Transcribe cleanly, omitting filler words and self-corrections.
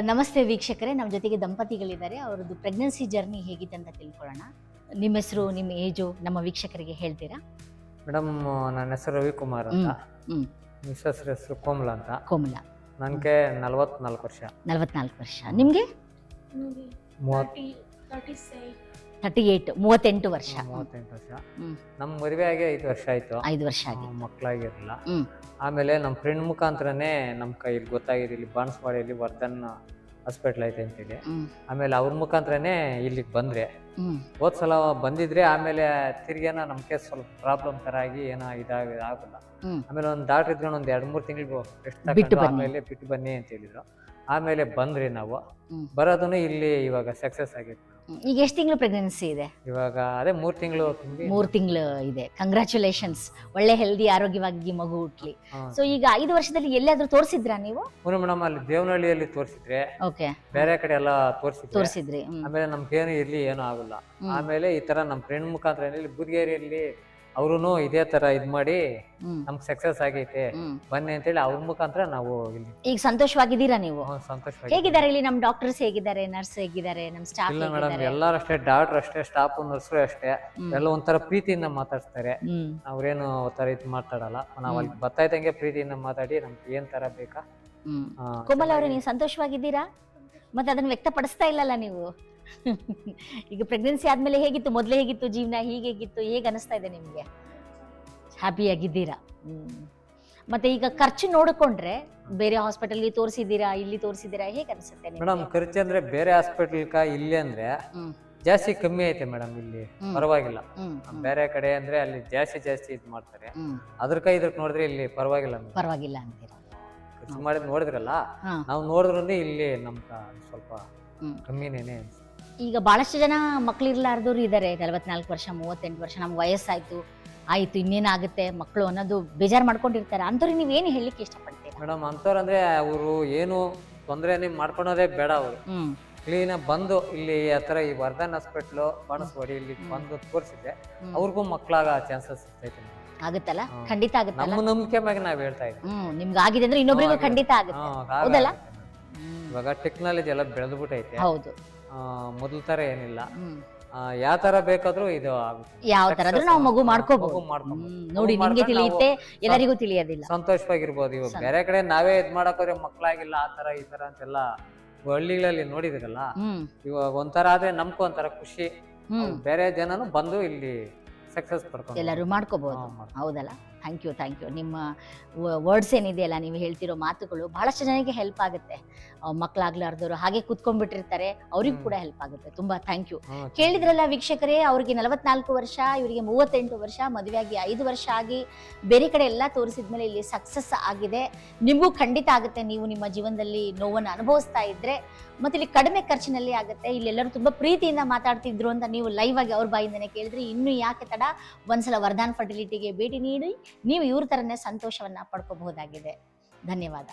ನಮಸ್ತೆ ವೀಕ್ಷಕರೇ, ನಮ್ಮ ಜೊತೆಗೆ ದಂಪತಿಗಳಿದ್ದಾರೆ. ಅವರದ್ದು ಪ್ರೆಗ್ನೆನ್ಸಿ ಜರ್ನಿ ಹೇಗಿದೆ ಅಂತ ತಿಳ್ಕೊಳ್ಳೋಣ. ನಿಮ್ಮ ಹೆಸರು, ನಿಮ್ಮ ಏಜು ನಮ್ಮ ವೀಕ್ಷಕರಿಗೆ ಹೇಳ್ತೀರಾ? ಮೇಡಮ್, ನನ್ನ ಹೆಸರು ರವಿಕುಮಾರ್ ಅಂತ. ಮಿಸ್ಸಸ್ ಹೆಸರು ಕೋಮಲ ಅಂತ. ಕೋಮಲ. ನನಗೆ 44 ವರ್ಷ. 44 ವರ್ಷ. ನಿಮಗೆ 38 ವರ್ಷ. 38 ವರ್ಷ. ನಮ್ಮ ಮದುವೆ ಆಗಿ 5 ವರ್ಷ ಆಯ್ತು. 5 ವರ್ಷ ಆಗಿ ಮಕ್ಕಳಾಗಿರಲಿಲ್ಲ. ಆಮೇಲೆ ನಮ್ಮ ಫ್ರೆಂಡ್ ಮುಖಾಂತರನೇ ನಮ್ಮ ಕೈಲಿ ಗೊತ್ತಾಗಿದೆ ಇಲ್ಲಿ ಬಾಣಸ್ವಾಡಿಯಲ್ಲಿ ವರ್ಧನ್ ಹಾಸ್ಪಿಟ್ಲ್ ಐತೆ ಅಂತೇಳಿ. ಆಮೇಲೆ ಅವ್ರ ಮುಖಾಂತರನೇ ಇಲ್ಲಿಗೆ ಬಂದ್ರೆ, ಹೋದ್ ಸಲ ಬಂದಿದ್ರೆ ಆಮೇಲೆ ತಿರ್ಗೇನ ನಮ್ಗೆ ಸ್ವಲ್ಪ ಪ್ರಾಬ್ಲಮ್ ತರ ಆಗಿ ಏನೋ ಆಗಲ್ಲ. ಆಮೇಲೆ ಒಂದು ಡಾಕ್ಟರ್ ಇದ್ಕೊಂಡು ಒಂದು 2-3 ತಿಂಗಳು ರೆಸ್ಟ್ ಆಮೇಲೆ ಬಿಟ್ಟು ಬನ್ನಿ ಅಂತ ಹೇಳಿದ್ರು. ಆಮೇಲೆ ಬಂದ್ರಿ ನಾವು. ಬರೋದನ್ನು ಇಲ್ಲಿ ಇವಾಗ ಸಕ್ಸಸ್ ಆಗಿತ್ತು. ಈಗ ಎಷ್ಟು ತಿಂಗಳು ಪ್ರೆಗ್ನೆನ್ಸಿ ಇದೆ? ಇವಾಗ ಅದೇ 3 ತಿಂಗಳು. 3 ತಿಂಗಳು ಇದೆ. ಕಂಗ್ರಾಚುಲೇಷನ್ಸ್. ಒಳ್ಳೆ ಹೆಲ್ದಿ ಆರೋಗ್ಯವಾಗಿ ಮಗು ಹುಟ್ಲಿ. ಸೊ ಈಗ 5 ವರ್ಷದಲ್ಲಿ ಎಲ್ಲಾದ್ರೂ ತೋರಿಸಿದ್ರಾ ನೀವು? ಮೇಡಮ್, ಅಲ್ಲಿ ದೇವನಹಳ್ಳಿಯಲ್ಲಿ ತೋರಿಸಿದ್ರೆ, ಬೇರೆ ಕಡೆ ಎಲ್ಲ ತೋರಿಸಿದ್ರಿ. ಆಮೇಲೆ ನಮ್ಗೇನು ಇರ್ಲಿ ಏನೂ ಆಗಲ್ಲ. ಆಮೇಲೆ ಈ ತರ ನಮ್ಮ ಫ್ರೆಂಡ್ ಮುಖಾಂತರ ಇಲ್ಲಿ ಬುದ್ಗೇರಿಯಲ್ಲಿ ಅವ್ರು ಇದೇ ತರ ಇದ್ ಮಾಡಿ ನಮ್ಗೆ ಸಕ್ಸಸ್ ಆಗೈತೆ ಬನ್ನಿ ಅಂತೇಳಿ ಅವ್ರ ಮುಖಾಂತರ ನಾವು ಇಲ್ಲಿ. ಈಗ ಸಂತೋಷವಾಗಿದ್ದೀರಾ ನೀವು? ಸಂತೋಷವಾಗಿ. ಹೇಗಿದ್ದಾರೆ ಇಲ್ಲಿ ನಮ್ಮ ಡಾಕ್ಟರ್ಸ್? ಹೇಗಿದ್ದಾರೆ? ನರ್ಸ್ ಹೇಗಿದ್ದಾರೆ? ನಮ್ಮ ಸ್ಟಾಫ್? ಇಲ್ಲ ಮೇಡಮ್, ಎಲ್ಲರೂ ಅಷ್ಟೇ, ಡಾಕ್ಟರ್ ಅಷ್ಟೇ, ಸ್ಟಾಫ್ ನರ್ಸರು ಅಷ್ಟೇ, ಎಲ್ಲ ಒಂಥರ ಪ್ರೀತಿಯಿಂದ ಮಾತಾಡ್ತಾರೆ. ಅವ್ರೇನು ತರ ಇದು ಮಾತಾಡಲ್ಲ. ನಾವ್ ಅಲ್ಲಿ ಬರ್ತಾ ಇದ್ದಂಗೆ ಪ್ರೀತಿಯಿಂದ ಮಾತಾಡಿ ನಮ್ಗೆ ಏನ್ ತರ ಬೇಕಾ. ಕೋಮಲ್ ಅವರೇ, ನೀವು ಸಂತೋಷವಾಗಿದ್ದೀರಾ? ಮತ್ತೆ ಅದನ್ನ ವ್ಯಕ್ತಪಡಿಸ್ತಾ ಇಲ್ಲಲ್ಲ ನೀವು? ಈಗ ಪ್ರೆಗ್ನೆನ್ಸಿ ಆದ್ಮೇಲೆ ಹೇಗಿತ್ತು? ಮೊದ್ಲೇ ಹೇಗಿತ್ತು ಜೀವನ? ಹೀಗೇಗಿತ್ತು? ಹೇಗೆ ಅನಿಸ್ತಾ ಇದೆ ನಿಮ್ಗೆ? ಹ್ಯಾಪಿಯಾಗಿದ್ದೀರಾ? ಮತ್ತೆ ಈಗ ಖರ್ಚು ನೋಡಿಕೊಂಡ್ರೆ ಬೇರೆ ಹಾಸ್ಪಿಟಲ್ ತೋರಿಸಿದ್ದೀರಾ, ಇಲ್ಲಿ ತೋರಿಸಿದ್ದೀರಾ, ಹೇಗೆ ಅನ್ಸುತ್ತೆ ಮೇಡಮ್? ಖರ್ಚು ಅಂದ್ರೆ ಬೇರೆ ಹಾಸ್ಪಿಟಲ್ ಇಲ್ಲಿ ಅಂದ್ರೆ ಜಾಸ್ತಿ ಕಮ್ಮಿ ಐತೆ ಮೇಡಮ್. ಇಲ್ಲಿ ಪರವಾಗಿಲ್ಲ. ಬೇರೆ ಕಡೆ ಅಂದ್ರೆ ಅಲ್ಲಿ ಜಾಸ್ತಿ ಇದ್ ಮಾಡ್ತಾರೆ. ಅದ್ರಕ ಇದಕ್ ನೋಡಿದ್ರೆ ಇಲ್ಲಿ ಪರವಾಗಿಲ್ಲ ಅಂತೀರಾ? ಖರ್ಚು ಮಾಡಿದ್ ನೋಡಿದ್ರಲ್ಲ, ನಾವು ನೋಡಿದ್ರು ಇಲ್ಲಿ ನಮ್ಗ ಸ್ವಲ್ಪ ಕಮ್ಮಿನೇನೆ. ಈಗ ಬಹಳಷ್ಟು ಜನ ಮಕ್ಳಿರ್ಲಾರ್ದವ್ರು ಇದಾರೆ. 44 ವರ್ಷ, 38 ವರ್ಷ, ನಮ್ಗೆ ವಯಸ್ಸಾಯ್ತು, ಇನ್ನೇನಾಗುತ್ತೆ ಮಕ್ಕಳು ಅನ್ನೋದು ಬೇಜಾರು ಮಾಡ್ಕೊಂಡಿರ್ತಾರೆ. ಅಂಥವ್ರಿಗೆ ನೀವೇನು ಹೇಳಲಿಕ್ಕೆ ಇಷ್ಟಪಡ್ತೀರಾ? ಮೇಡಮ್, ಅಂಥವ್ರು ಅಂದ್ರೆ ಅವರು ಏನು ತೊಂದರೆ ಮಾಡ್ಕೊಳೋದೇ ಬೇಡ. ಅವರು ಕ್ಲೀನ್ ಬಂದು ಇಲ್ಲಿ ಆತರ ಈ ವರ್ಧನ್ ಹಾಸ್ಪಿಟ್ಲ್ ಬಾಣಸ್ವಾಡಿ ಇಲ್ಲಿ ಬಂದು ತೋರಿಸಿದ್ರೆ ಅವ್ರಿಗೂ ಮಕ್ಕಳಾಗ ಚಾನ್ಸಸ್ ಇರ್ತೈತೆ. ಆಗುತ್ತಲ್ಲ? ಖಂಡಿತ ಆಗುತ್ತೆ. ನಮ್ಮ ನಂಬಿಕೆ ಮ್ಯಾಗ ನಾವ್ ಹೇಳ್ತಾ ಇದ್ದೀವಿ. ನಿಮ್ಗೆ ಆಗಿದೆ ಅಂದ್ರೆ ಇನ್ನೊಬ್ರಿಗೂ ಖಂಡಿತ ಆಗುತ್ತೆ. ಹೌದಲ್ಲ? ಇವಾಗ ಟೆಕ್ನಾಲಜಿ ಎಲ್ಲ ಬೆಳೆದ್ಬಿಟ್ಟೈತೆ. ಹೌದು. ಮೊದಲ ತರ ಏನಿಲ್ಲ. ಯಾವ ತರ ಬೇಕಾದ್ರೂ ಇದು ಆಗುತ್ತೆ. ಯಾವ ತರ ಆದ್ರೂ ನಾವು ಮಗು ಮಾಡ್ಕೋಬಹುದು. ನೋಡಿ, ನಿಮ್ಗೆ ತಿಳಿಯುತ್ತೆ, ಎಲ್ಲರಿಗೂ ತಿಳಿಯೋದಿಲ್ಲ. ಸಂತೋಷವಾಗಿರ್ಬೋದು. ಇವಾಗ ಬೇರೆ ಕಡೆ ನಾವೇ ಇದ್ ಮಾಡಕ್ ಹೋದ್ರೆ ಮಕ್ಕಳಾಗಿಲ್ಲ ಆ ತರ ಈ ತರ ಅಂತೆಲ್ಲ ಹಳ್ಳಿಗಳಲ್ಲಿ ನೋಡಿದ್ರಲ್ಲ. ಇವಾಗ ಒಂಥರ ಆದ್ರೆ ನಮ್ಗೂ ಒಂಥರ ಖುಷಿ. ಬೇರೆ ಜನನು ಬಂದು ಇಲ್ಲಿ ಸಕ್ಸಸ್ ಪಡ್ಕೊಂಡು ಎಲ್ಲರೂ ಮಾಡ್ಕೋಬಹುದು. ಹೌದಲ್ಲ? Thank you. ನಿಮ್ಮ ವರ್ಡ್ಸ್ ಏನಿದೆಯಲ್ಲ, ನೀವು ಹೇಳ್ತಿರೋ ಮಾತುಗಳು ಬಹಳಷ್ಟು ಜನಕ್ಕೆ ಹೆಲ್ಪ್ ಆಗುತ್ತೆ. ಮಕ್ಕಳಾಗ್ಲಾರ್ದವ್ರು ಹಾಗೆ ಕುತ್ಕೊಂಡ್ಬಿಟ್ಟಿರ್ತಾರೆ, ಅವ್ರಿಗೂ ಕೂಡ ಹೆಲ್ಪ್ ಆಗುತ್ತೆ. ತುಂಬಾ ಥ್ಯಾಂಕ್ ಯು. ಕೇಳಿದ್ರಲ್ಲ ವೀಕ್ಷಕರೇ, ಅವ್ರಿಗೆ 44 ವರ್ಷ, ಇವರಿಗೆ 38 ವರ್ಷ, ಮದುವೆಯಾಗಿ 5 ವರ್ಷ ಆಗಿ ಬೇರೆ ಕಡೆ ಎಲ್ಲ ತೋರಿಸಿದ್ಮೇಲೆ ಇಲ್ಲಿ ಸಕ್ಸಸ್ ಆಗಿದೆ. ನಿಮಗೂ ಖಂಡಿತ ಆಗುತ್ತೆ. ನೀವು ನಿಮ್ಮ ಜೀವನದಲ್ಲಿ ನೋವನ್ನು ಅನುಭವಿಸ್ತಾ ಇದ್ರೆ, ಮತ್ತೆ ಇಲ್ಲಿ ಕಡಿಮೆ ಖರ್ಚಿನಲ್ಲಿ ಆಗುತ್ತೆ. ಇಲ್ಲೆಲ್ಲರೂ ತುಂಬಾ ಪ್ರೀತಿಯಿಂದ ಮಾತಾಡ್ತಿದ್ರು ಅಂತ ನೀವು ಲೈವ್ ಆಗಿ ಅವ್ರ ಬಾಯಿಂದನೇ ಕೇಳಿದ್ರೆ ಇನ್ನು ಯಾಕೆ ತಡ? ಒಂದ್ಸಲ ವರ್ಧನ್ ಫರ್ಟಿಲಿಟಿಗೆ ಭೇಟಿ ನೀಡಿ ನೀವು ಇವ್ರ ತರನೇ ಸಂತೋಷವನ್ನ ಪಡ್ಕೋಬಹುದಾಗಿದೆ. ಧನ್ಯವಾದ.